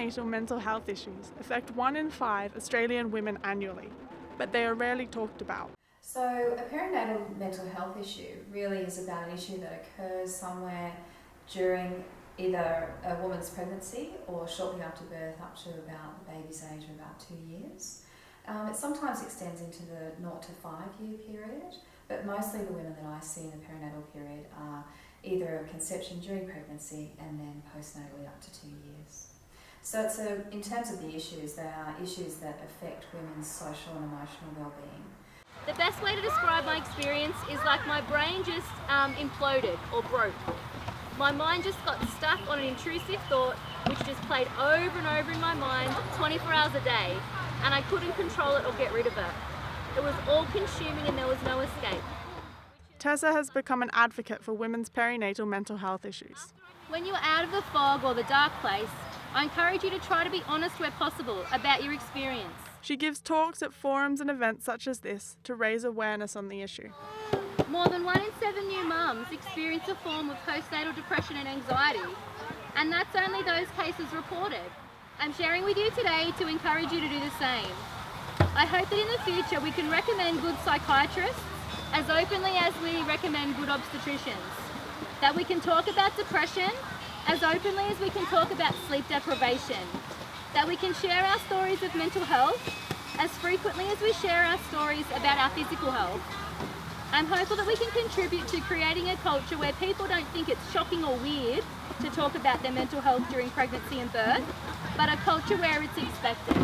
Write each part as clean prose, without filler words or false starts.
perinatal mental health issues affect 1 in 5 Australian women annually, but they are rarely talked about. So a perinatal mental health issue really is about an issue that occurs somewhere during either a woman's pregnancy or shortly after birth up to about the baby's age of about 2 years. It sometimes extends into the 0 to 5 year period, but mostly the women that I see in the perinatal period are either conception during pregnancy and then postnatally up to 2 years. So in terms of the issues, they are issues that affect women's social and emotional well-being. The best way to describe my experience is like my brain just imploded or broke. My mind just got stuck on an intrusive thought which just played over and over in my mind 24 hours a day, and I couldn't control it or get rid of it. It was all consuming and there was no escape. Tessa has become an advocate for women's perinatal mental health issues. When you're out of the fog or the dark place, I encourage you to try to be honest where possible about your experience. She gives talks at forums and events such as this to raise awareness on the issue. More than 1 in 7 new mums experience a form of postnatal depression and anxiety, and that's only those cases reported. I'm sharing with you today to encourage you to do the same. I hope that in the future we can recommend good psychiatrists as openly as we recommend good obstetricians. That we can talk about depression as openly as we can talk about sleep deprivation. That we can share our stories of mental health as frequently as we share our stories about our physical health. I'm hopeful that we can contribute to creating a culture where people don't think it's shocking or weird to talk about their mental health during pregnancy and birth, but a culture where it's expected.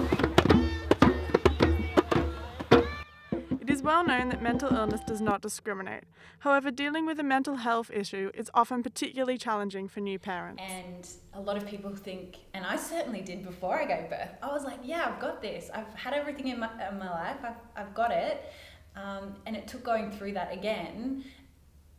It is well known that mental illness does not discriminate. However, dealing with a mental health issue is often particularly challenging for new parents. And a lot of people think, and I certainly did before I gave birth, I was like, yeah, I've got this. I've had everything in my life. I've got it. And it took going through that again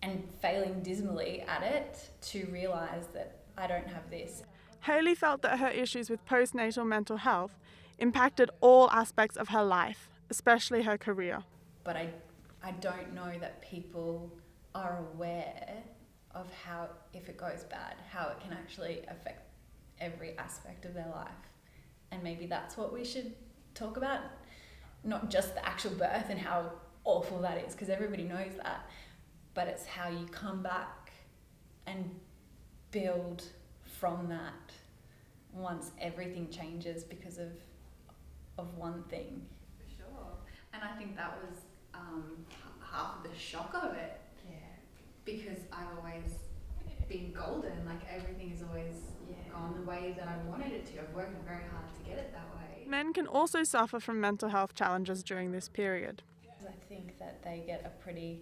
and failing dismally at it to realise that I don't have this. Hayley felt that her issues with postnatal mental health impacted all aspects of her life, especially her career. But I don't know that people are aware of how, if it goes bad, how it can actually affect every aspect of their life. And maybe that's what we should talk about, not just the actual birth and how awful that is, because everybody knows that, but it's how you come back and build from that once everything changes because of one thing. Sure. And I think that was half of the shock of it. Yeah. Because I've always been golden, like everything has always gone the way that I wanted it to. I've worked very hard to get it that way. Men can also suffer from mental health challenges during this period. I think that they get a pretty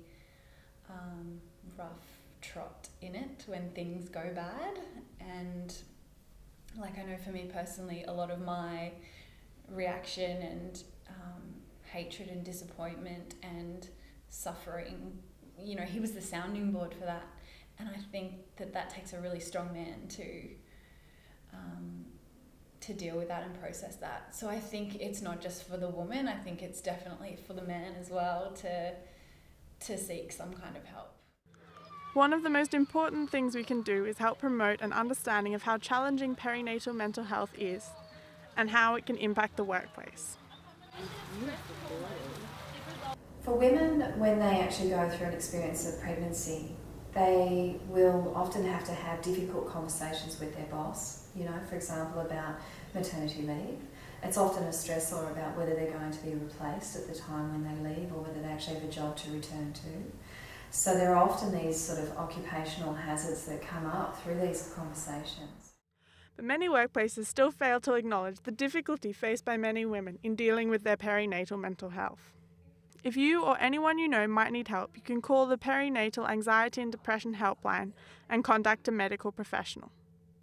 rough trot in it when things go bad, and like I know for me personally, a lot of my reaction and hatred and disappointment and suffering, he was the sounding board for that, and I think that takes a really strong man to deal with that and process that. So I think it's not just for the woman, I think it's definitely for the man as well to seek some kind of help. One of the most important things we can do is help promote an understanding of how challenging perinatal mental health is and how it can impact the workplace. For women, when they actually go through an experience of pregnancy, they will often have to have difficult conversations with their boss, for example, about maternity leave. It's often a stressor about whether they're going to be replaced at the time when they leave or whether they actually have a job to return to. So there are often these sort of occupational hazards that come up through these conversations. But many workplaces still fail to acknowledge the difficulty faced by many women in dealing with their perinatal mental health. If you or anyone you know might need help, you can call the Perinatal Anxiety and Depression Helpline and contact a medical professional.